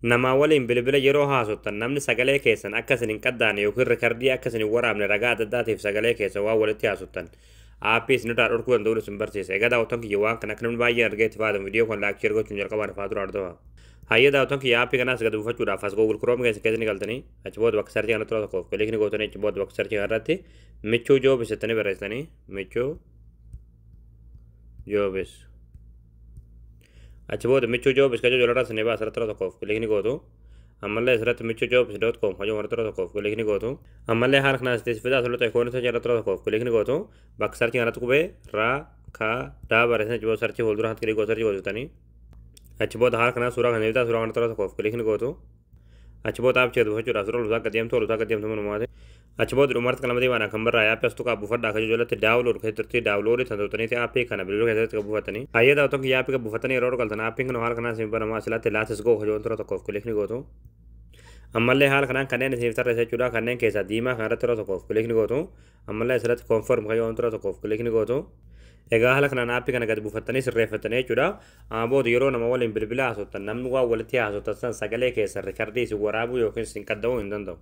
Nama waliin bilbila yeroo haasoftan namni sagalee keessan akka isin hin qaddaane yookiin rikardii akka isin hin waraabne ragaa adda addaatiif sagalee keessa waan walitti haasoftan aappii isinirraa dhorkuu danda'uun isin barsiisa. Egaa daawwattoon kiyya waan kana akka namni baay'een argee itti fayyadamu viidiyoo kan laakchii ergochuun jalqabaan fa'aa tura argamaa. Hayyee daawwattoon kiyya aappii kanaas gad buufachuudhaaf as Google Chrome keessa ni galtanii achi booda bakka sarchii kanatti tokkoof kilikni gootanii achi booda bakka sarchii kanarratti michuu joobis jettanii barreessanii michuu joobis. Achi booda michuu joobis kajo jolarraa sinee baasa irratti tokkoof kilikni gootu. Ammallee asirratti michuujobis.com hojii irratti tokkoof kilikni gootu. Ammallee haala kanaan isteessifidaa asirratti ikoonii sarchii irratti tokkoof kilikni gootu. Bakka sarchii kanatti qubee raa ka daa barreessanii achi booda sarchii fuuldura hatti kilikoo sarchii gootanii. Achi booda haala kanaan suuraa kana bitaa suuraa kana irratti tokkoof kilikni gootu. Achi booda aappii buufachuudhaaf suuraa lusaa gaddeemtu manumaati. Achi booda dhumarratti qalamatii waan kan birraa aappii astuqaa buufadhaa akka jalatti daawulood keessatti daawuloodii tantootaniiti aappii kana bilbiluu keessatti buufatanii. Hayyee daawwattoon kiyya aappii buufatanii yeroo galtan aappiin kun haala kanaan isin banamaa asilaatti laatis goo hojii wantoota tokkoof kilikni gootu. Ammallee haala kanaan kanneen isiniif tarreessa jechuudha kanneen keessaa diimaa kanarratti yeroo tokkoof kilikni gootu. Ammallee asirratti koonform hojii wantoota tokkoof kilikni gootu. Egaa haala kanaan aappii kana gad buufattanii sirreeffattanii jechuudha. Booda yeroo nama waliin bilbila haasoftan namni waan walitti haasoftan sagalee keessa rikardii isin waraabuu yookiin isin qadda'uu hin danda'u.